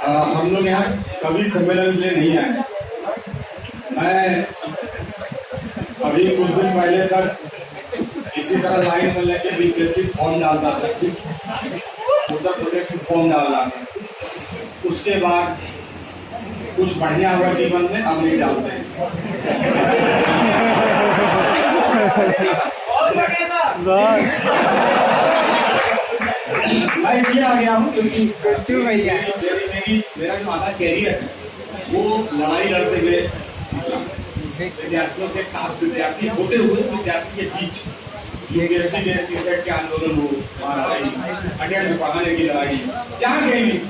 हम लोग यहाँ कवि सम्मेलन के लिए नहीं आए। मैं अभी कुछ दिन पहले तक इसी तरह लाइन में लेके बीकेसी फॉर्म डालता था, उत्तर प्रदेश में फॉर्म डालता था। उसके बाद कुछ बढ़िया हुआ जीवन में, अब नहीं डालते हैं। मैं इसलिए आ गया हूँ क्योंकि मेरा जो आधा कैरियर है वो लड़ाई लड़ते हुए विद्यार्थियों के साथ, विद्यार्थी होते हुए विद्यार्थी के बीच यूपीएससी के सीसेट के आंदोलन हो, अटेम्प्ट पढ़ाने की लड़ाई, जहाँ कहीं भी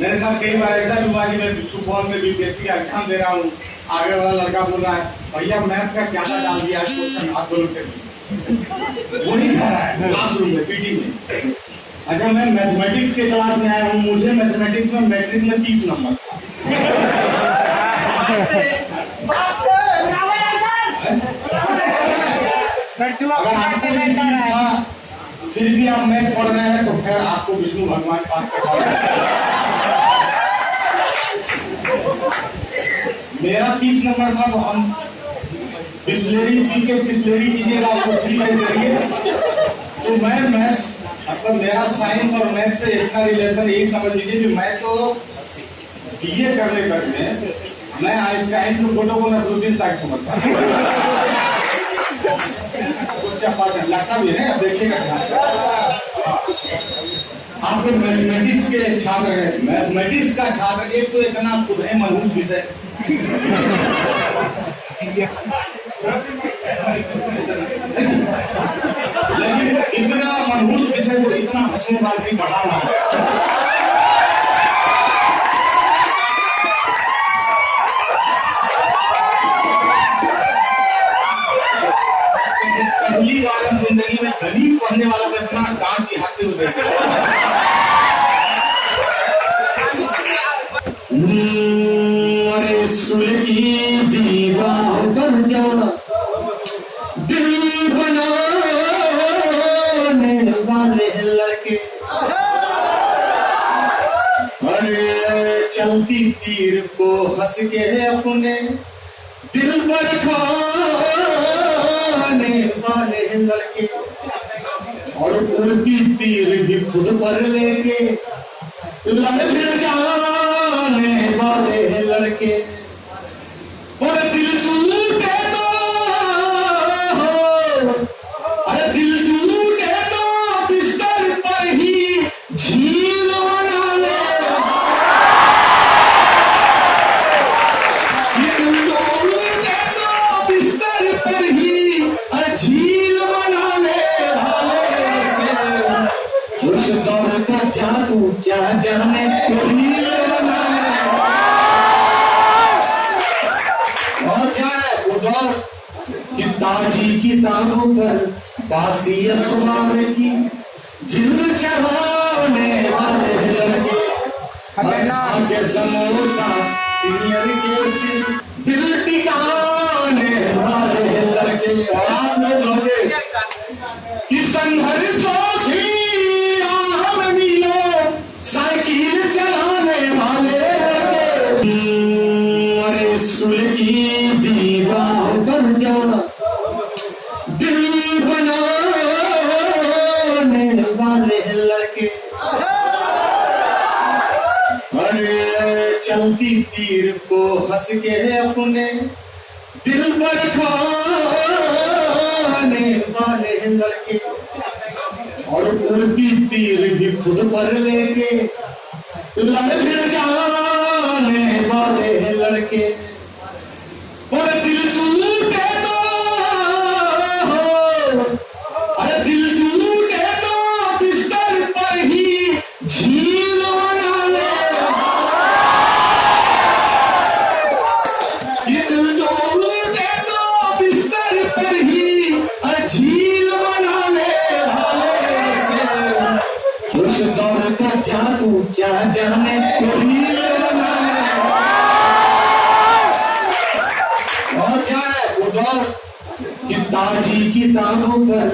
मेरे साथ कई बार ऐसा हुआ कि मैं सुपौल में बीपीएससी का एग्जाम दे रहा हूँ, आगे वाला लड़का बोल रहा है भैया मैथ का क्या डाल दिया क्वेश्चन आप बोलो के वो नहीं खा रहा है क्लासरूम में पीटी में। अच्छा, मैं मैथमेटिक्स के क्लास में आया हूँ, मुझे मैथमेटिक्स में मैट्रिक में 30 नंबर था। अगर आपको फिर भी आप मैथ पढ़ रहे हैं तो फिर आपको विष्णु भगवान पास कर। मेरा 30 नंबर था, वो हम बिस्लेरी पी के बिस्लेरी कीजिएगा आपको फ्री दे देंगे। तो मैं मैथ मतलब मेरा साइंस और मैथ से इतना रिलेशन यही समझ लीजिए कि मैं तो बीए करने तक में मैं आइंस्टाइन की फोटो को नसरुद्दीन शाह समझता कुछ लगता भी है। अब देखिएगा आपके मैथमेटिक्स के छात्र हैं, मैथमेटिक्स का छात्र एक तो इतना खुद है मनहूस विषय, लेकिन इतना मनहूस विषय को इतना हंसमुख आदमी बढ़ाना पहली बार हम जिंदगी में गणित पढ़ने वाला को इतना दांत चिहाते हुए अरे स्कूल की दीवार पर जा दिल बनाने वाले लड़के, अरे चलती तीर को हंस के अपने दिल पर खाने वाले लड़के, और उड़ती तीर भी खुद पर लेके लड़ जाने वाले लड़के, और दिल टूटे तो अरे दिल टूटे तो बिस्तर पर ही झील बना ले, दिल टूटे तो बिस्तर पर ही झील बनाने वाले, उस दौर का जादू क्या जाने रील बनाने। और क्या है वो दौर कि ताजी किताबों पर बासी अखबार की जिल्द चढ़ाने वाले लड़के, आगे समोसा सीनियर के सिर दिल टिकाने वाले लड़के, और लगे कि संघर्षों की राह में नीलो साइकिल चलाने वाले लड़के, अरे स्कूल की दीवार पर जा दिल बनाने वाले लड़के, अरे चलती तीर को हंस के अपने दिल पर खाने वाले लड़के, और उड़ती तीर भी खुद पर लेके लड़ जाने वाले लड़के, और दिल टूटे तो अरे दिल टूटे तो बिस्तर पर ही झील बना ले, ये दिल टूटे तो बिस्तर पर ही झील बनाने वाले, उस दौर का जादू क्या जाने रील बनाने। और क्या है वो दौर कि ताजी किताबों पर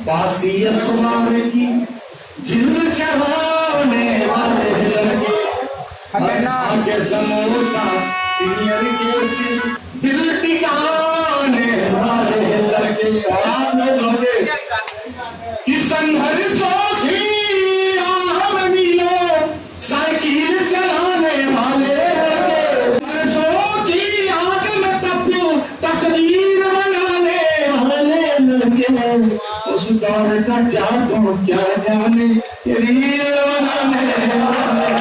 बासी अखबार की जिल्द चढ़ाने वाले लड़के, आगे समोसा सीनियर के सिर दिल टिकाने वाले लड़के आप लोग कि संघर्षों की राह में मिलो साइकिल चलाने वाले लड़के संघर्षों की आग में तपो तकदीर बनाने वाले लड़के उस दौर का जादू क्या जाने रील बनाने वाले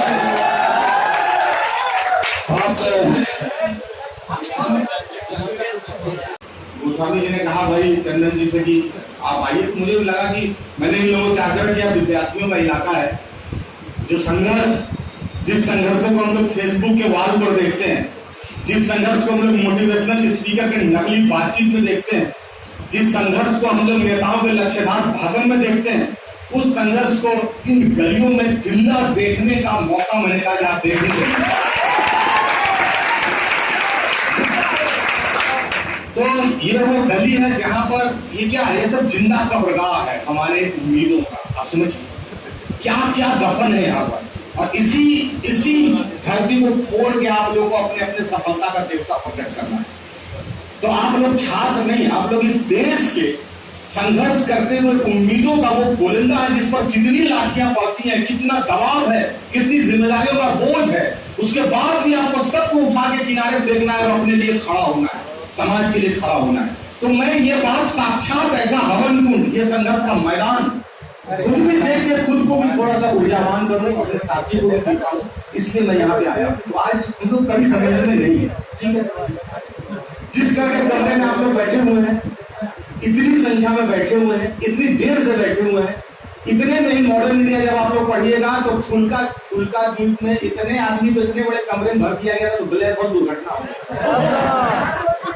गोस्वामी जी ने कहा भाई चंदन जी से कि आप आइए। तो मुझे भी लगा कि मैंने इन लोगों से आग्रह किया, विद्यार्थियों का इलाका है, जो संघर्ष जिस संघर्षों को हम लोग फेसबुक के वॉल पर देखते हैं, जिस संघर्ष को हम लोग मोटिवेशनल स्पीकर के नकली बातचीत में देखते हैं, जिस संघर्ष को हम लोग नेताओं के लक्ष्यधार भाषण में देखते हैं, उस संघर्ष को इन गलियों में जिंदा देखने का मौका मिलेगा। आप देखने चाहिए। तो ये वो गली है जहां पर ये क्या है, ये सब जिंदा कब्रगाह है हमारे उम्मीदों का। आप समझिए क्या क्या दफन है यहाँ पर, और इसी धरती को फोड़ के आप लोगों को अपने अपने सफलता का देवता प्रकट करना है। तो आप लोग छात्र नहीं, आप लोग इस देश के संघर्ष करते हुए उम्मीदों का वो बुलंदा है जिस पर कितनी लाठियां पड़ती हैं, कितना दबाव है, कितनी जिम्मेदारियों का बोझ है, उसके बाद भी आपको सबको उठा के किनारे फेंकना है और अपने लिए खड़ा होना है, समाज के लिए खड़ा होना है। तो मैं ये बात साक्षात ऐसा हवन कुंड, ये संघर्ष का मैदान खुद भी देख के खुद को भी थोड़ा सा ऊर्जावान करूं, अपने साथी को भी दिखाऊं, इसलिए मैं यहाँ पे आया। तो आज हम लोग कभी सम्मेलन में नहीं है, ठीक है। जिस तरह के कमरे में आप लोग बैठे हुए हैं, इतनी संख्या में बैठे हुए हैं, इतनी देर से बैठे हुए हैं, इतने में ही मॉडर्न इंडिया जब आप लोग पढ़िएगा तो फुल्का द्वीप में इतने आदमी को इतने बड़े कमरे में भर दिया गया था तो ब्लैक बहुत दुर्घटना हो गई।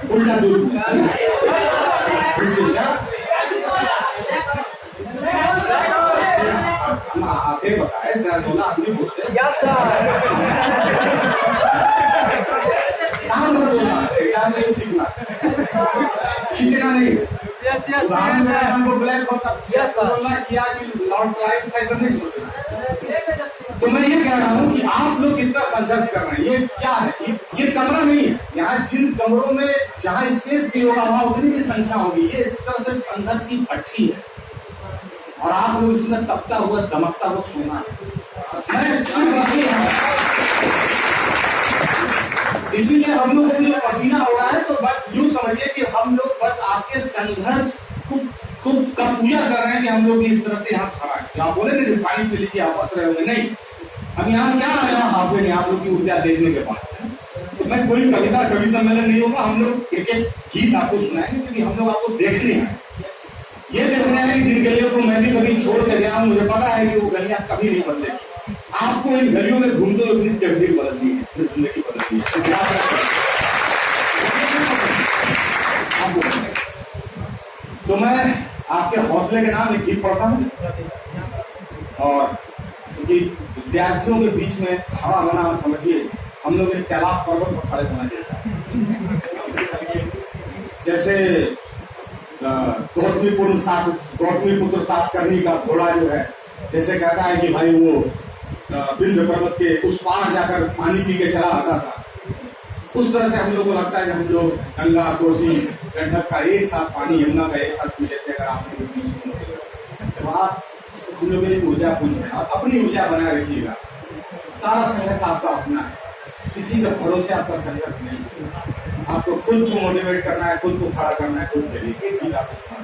फुल्का द्वीप में आगे बताए सर, 16 आदमी बोलते एग्जाम में सीखना, खींचना नहीं। उदाहरण मेरा हमको ब्लैक होता किया कि लॉर्ड क्लाइव का ऐसा नहीं सोचना। तो मैं ये कह रहा हूँ कि आप लोग कितना संघर्ष कर रहे हैं। ये क्या है, ये कमरा नहीं है। यहाँ जिन कमरों में जहाँ स्पेस भी होगा वहां उतनी भी संख्या होगी। ये इस तरह से संघर्ष की भट्टी है और आप लोग इसमें तपता हुआ दमकता हुआ सोना है। मैं सिर्फ इसीलिए हम लोग को जो पसीना हो रहा है, तो बस यूं समझिए कि हम लोग बस आपके संघर्ष को का पूजा कर रहे हैं कि हम लोग इस तरह से यहाँ खड़ा है। आप बोले ना पानी पी लीजिए, आप हंस रहे होंगे, नहीं, हम यहाँ क्या है, यहाँ हाफे नहीं, आप लोग की ऊर्जा देखने के बाद। तो मैं कोई कविता कवि सम्मेलन नहीं होगा, हम लोग एक एक गीत आपको सुनाएंगे क्योंकि हम लोग आपको देखने आए, ये देखने आए जिन गलियों को मैं भी कभी छोड़ के गया हूँ। मुझे पता है कि वो गलियां कभी नहीं बदलेगी। आपको इन गलियों में घूमते हुए अपनी तकदीर बदलनी है, अपनी जिंदगी बदलनी है। तो मैं आपके हौसले के नाम एक गीत पढ़ता हूँ, और क्योंकि विद्यार्थियों के बीच में खड़ा होना, समझिए हम लोग एक कैलाश पर्वत पर खड़े होना जैसे गौतमी पुत्र सातकर्णी का घोड़ा जो है, जैसे कहता है कि भाई वो विंध्य पर्वत के उस पार जाकर पानी पी के चला आता था, उस तरह से हम लोग को लगता है कि हम लोग गंगा, कोसी, गंडक का एक साथ पानी, यमुना का एक साथ पी लेते हैं। अगर आपने बीच में तो आप हम लोग के लिए ऊर्जा पुंज है, और अपनी ऊर्जा बनाए रखिएगा। सारा संघर्ष आपका अपना है, किसी के भरोसे आपका संघर्ष नहीं है। आपको खुद को मोटिवेट करना है, खुद को खड़ा करना है, खुद के लिए। एक गीत आपको सुना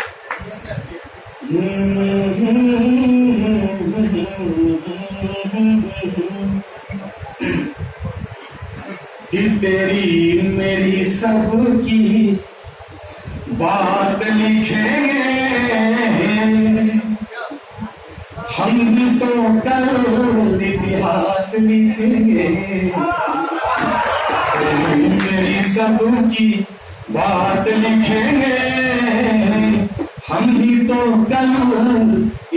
कि तेरी मेरी सबकी बात लिखेंगे हम भी, तो कल इतिहास लिखेंगे। तेरी मेरी सबकी बात लिखेंगे हम ही, तो कल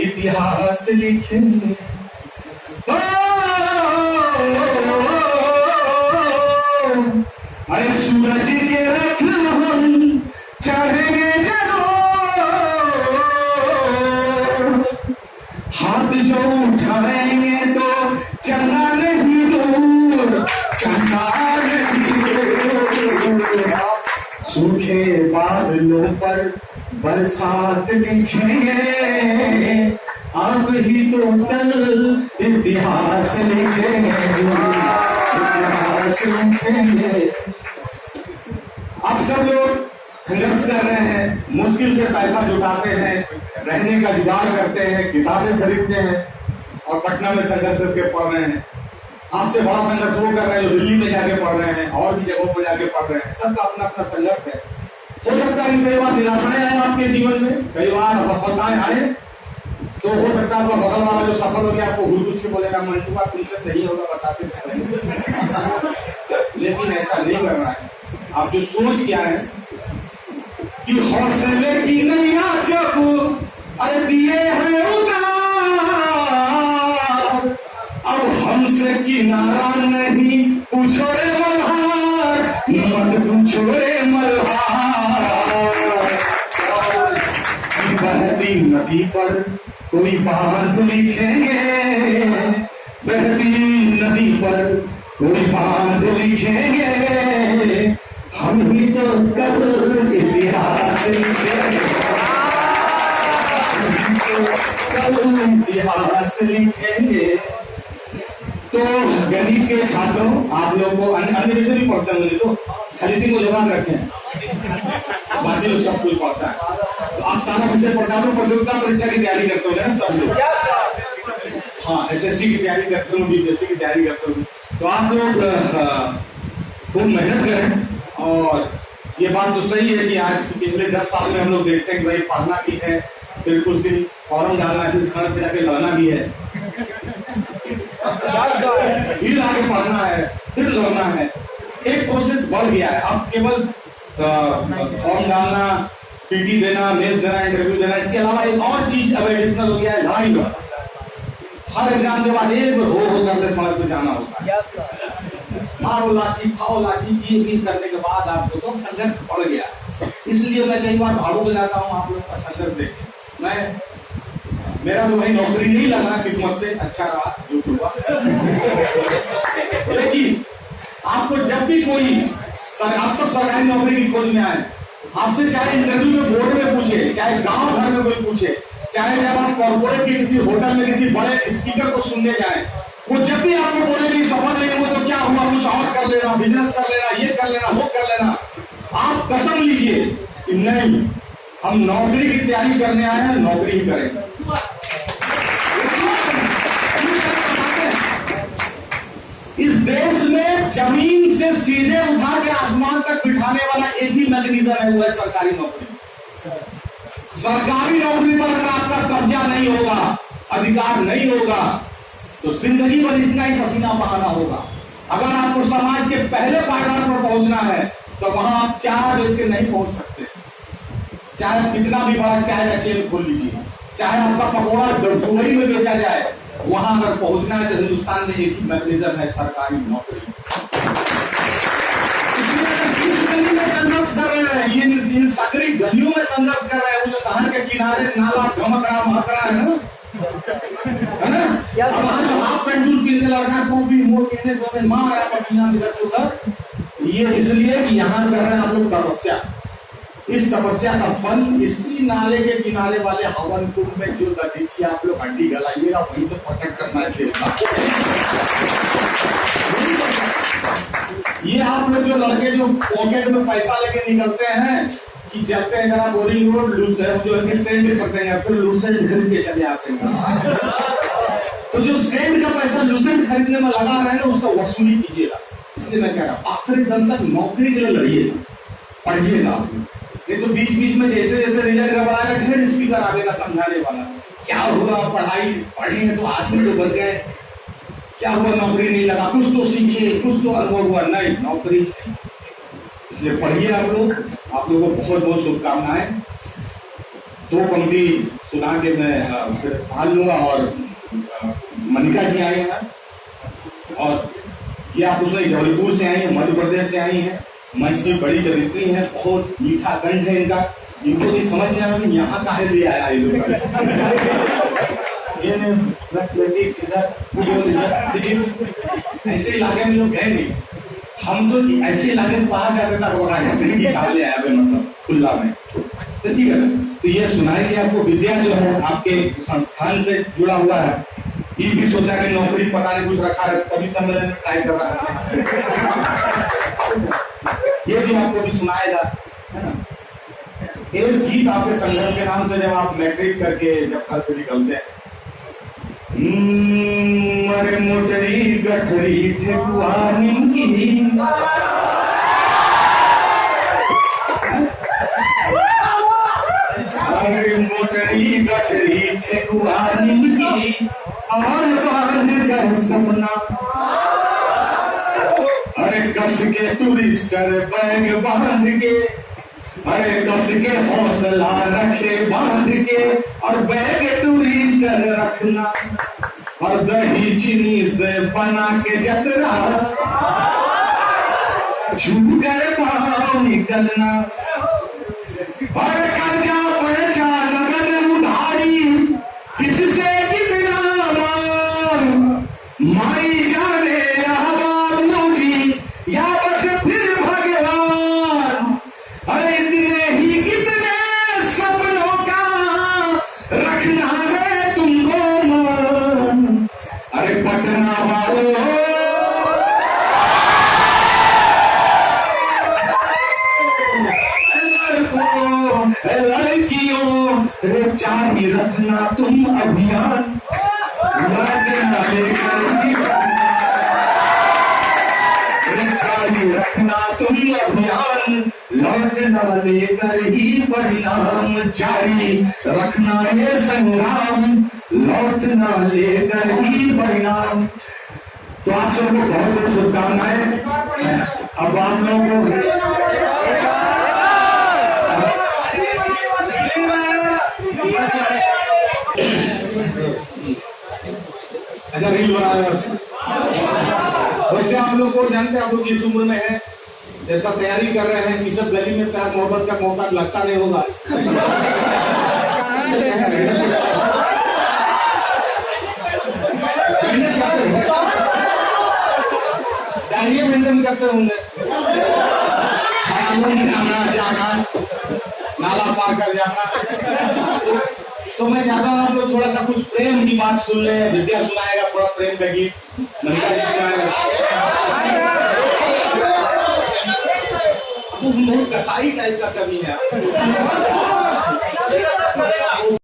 इतिहास लिखेंगे। अरे सूरज के रथ हम चढ़ेंगे जरूर, हाथ जो उठाएंगे तो चलना नहीं दूर। फूलों पर बरसात लिखेंगे, आप ही तो कल इतिहास लिखेंगे, इतिहास लिखेंगे। अब सब लोग संघर्ष कर रहे हैं, मुश्किल से पैसा जुटाते हैं, रहने का जुगाड़ करते हैं, किताबें खरीदते हैं और पटना में संघर्ष करके पढ़ रहे हैं। आपसे बड़ा संघर्ष वो कर रहे हैं जो दिल्ली में जाके पढ़ रहे हैं और भी जगहों पर जाके पढ़ रहे हैं। सबका अपना अपना संघर्ष है। हो सकता है कि कई बार निराशाएं आए आपके जीवन में, कई बार असफलताएं आए, तो हो सकता है आपका बगल वाला जो सफल हो गया आपको घूर कुछ के बोलेगा मंटुआ तुमसे नहीं होगा, बताते थे। लेकिन ऐसा नहीं करना है। आप जो सोच क्या है कि हौसले की नैया जब अरे दिए हैं उतार, अब हमसे किनारा नहीं पूछो रे मल्हार, मत पूछो रे मल्हार। बहती नदी पर कोई बांध लिखेंगे, बहती नदी पर कोई बांध लिखेंगे, हम ही तो कल इतिहास लिखेंगे, कल इतिहास लिखेंगे। तो गणित के छात्रों, आप लोगों को अन्य विषय भी पढ़ते हैं, तो खाली सिंह को जवाब रखे हैं, बाकी लोग सब कुछ पढ़ता है। तो आप सारा विषय पढ़ते हैं, प्रतियोगिता परीक्षा की तैयारी करते हो ना सब लोग। हाँ, एसएससी की तैयारी करते हो, बीपीएससी की तैयारी करते हो, तो आप लोग खूब मेहनत करें। और ये बात तो सही है कि आज पिछले 10 साल में हम लोग देखते हैं कि भाई पढ़ना भी है, फिर कुछ दिन फॉर्म डालना है, फिर सड़क पे जाके लड़ना भी है, फिर आगे पढ़ना है, फिर लड़ना है। एक प्रोसेस बढ़ गया है। अब केवल फॉर्म डालना, पीटी देना, मेस देना, इंटरव्यू देना, इसके अलावा एक और चीज अब एडिशनल हो गया है, लड़ाई लड़ना। हर एग्जाम के बाद एक हो करके समाज पे जाना होता है, मारो लाठी, खाओ लाठी, ये भी करने के बाद आपको तो संघर्ष बढ़ गया। इसलिए मैं कई बार भावुक हो जाता हूँ आप लोग का संघर्ष देख। मेरा तो भाई नौकरी नहीं लगा, किस्मत से अच्छा रहा जो हुआ। लेकिन आपको जब भी कोई आप सब सरकारी नौकरी की खोज में आए, आपसे चाहे इंटरव्यू में बोर्ड में पूछे, चाहे गांव घर में कोई पूछे, चाहे जब आप कॉर्पोरेट के किसी होटल में किसी बड़े स्पीकर को सुनने जाए, वो जब भी आपको बोले कि सफल नहीं हुआ तो क्या हुआ, कुछ और कर लेना, बिजनेस कर लेना, ये कर लेना, वो कर लेना, आप कसम लीजिए कि नहीं, हम नौकरी की तैयारी करने आए हैं, नौकरी ही करेंगे। इस देश में जमीन से सीधे उठा के आसमान तक बिठाने वाला एक ही मैकेनिज्म है, वो है सरकारी नौकरी। सरकारी नौकरी पर अगर आपका कब्जा नहीं होगा, अधिकार नहीं होगा, तो जिंदगी भर इतना ही पसीना बहाना होगा। अगर आपको समाज के पहले पायदान पर पहुंचना है, तो वहां आप चाय बेच के नहीं पहुंच सकते। चाहे कितना भी बड़ा चाय का चेन खोल लीजिए, चाहे आपका पकौड़ा दुबई में बेचा जाए, वहां अगर पहुंचना है तो हिंदुस्तान में एक ही मैकेनिज्म है, सरकारी नौकरी। इस गली में संघर्ष कर रहे हैं, ये इन सकरी गलियों में संघर्ष कर रहे हैं। वो जो नहर के किनारे नाला गमक रहा महक रहा है ना, हाफ पेंडुल के लड़का कॉपी मोड़ पीने से मार रहा पसीना इधर से उधर। ये इसलिए कि यहाँ कर रहे हैं आप लोग तपस्या। इस तपस्या का फल इसी नाले के किनारे वाले हवन कुंड में जो दीजिए आप लोग हड्डी गलाइएगा, वहीं से प्रकट करना है। ये आप लोग जो लड़के जो पॉकेट में पैसा लेके निकलते हैं कि चलते हैं जरा बोरिंग रोड, जो है सेंट करते हैं, फिर लूसेंट खरीद के चले आते हैं। तो जो सेंट का पैसा लूसेंट खरीदने में लगा रहे हैं ना, उसका वसूली कीजिएगा। इसलिए मैं कह रहा हूँ आखिरी दम तक नौकरी के लिए लड़िएगा, पढ़िएगा। नहीं तो बीच बीच में जैसे जैसे रिजल्ट गड़बड़ाएगा, ढेर स्पीकर आएगा समझाने वाला, क्या हुआ पढ़ाई पढ़ी है तो आदमी तो बन गए, क्या हुआ नौकरी नहीं लगा, कुछ तो सीखे, कुछ तो अनुभव हुआ, नहीं नौकरी चाहिए। इसलिए पढ़िए आप लोगों को बहुत बहुत शुभकामनाएं। 2 पंक्ति सुना के मैं फिर स्थान लूंगा। और मनिका जी आई हैं, और ये आप उसमें जबलपुर से आई है, मध्य प्रदेश से आई है, मंच की बड़ी कवित्री है, बहुत मीठा कंठ है इनका। इनको भी समझ नहीं आ रहा यहाँ का है ले आया ये लोग। ऐसे इलाके में लोग गए नहीं, हम तो ऐसे इलाके से बाहर जाते तक बता जाते हैं कि कहाँ ले आया मतलब खुला में। तो ठीक है, तो ये सुनाई आपको विद्या जो है आपके संस्थान से जुड़ा हुआ है। ये भी सोचा कि नौकरी पता नहीं कुछ रखा है, कभी सम्मेलन में ट्राई कर रहा है, ये भी आपको भी सुनाएगा, है ना। एक गीत आपके संघर्ष के नाम से जब आप मैट्रिक करके जब घर से निकलते हैं, अरे मोटरी गठरी ठेकुआ निमकी, अरे मोटरी गठरी ठेकुआ निमकी और बांध कर सपना, अरे कस के टूरिस्टर बैग बांध के, अरे कस के हौसला रखे बांध के, और बैग टूरिस्टर रखना, और दही चीनी से बना के जतरा छू कर पाँव निकलना, और कर्जा पर्चा नगद उधारी किससे कितना मार, माई जाने बाबू जी या बस फिर भगवान, अरे इतने ही कितने सपनों का रखना है तुमको मान, अरे पटना वालों लड़कियों रे जारी रखना तुम अभियान, लड़ना लेकर ही जारी रखना तुम अभियान, लौटना लेकर ही परिणाम, जारी रखना ये संग्राम, लौटना लेकर ही परिणाम। तो आप सबको बहुत बहुत शुभकामनाएं। अब आप लोगों को अच्छा रील बना रहे हो। वैसे आप लोग को जानते हैं, आप लोग इस उम्र में है, जैसा तैयारी कर रहे हैं कि सब गली में प्यार मोहब्बत का मौका लगता नहीं होगा। डायरिया मेंटेन करते होंगे, जाना नाला पार कर जाना। तो मैं चाहता हूँ आप लोग थोड़ा सा कुछ प्रेम की बात सुन ले। विद्या सुनाएगा थोड़ा प्रेम का गीत, मनिका जी सुनाएगा। बहुत कसाई टाइप का कवि है, वो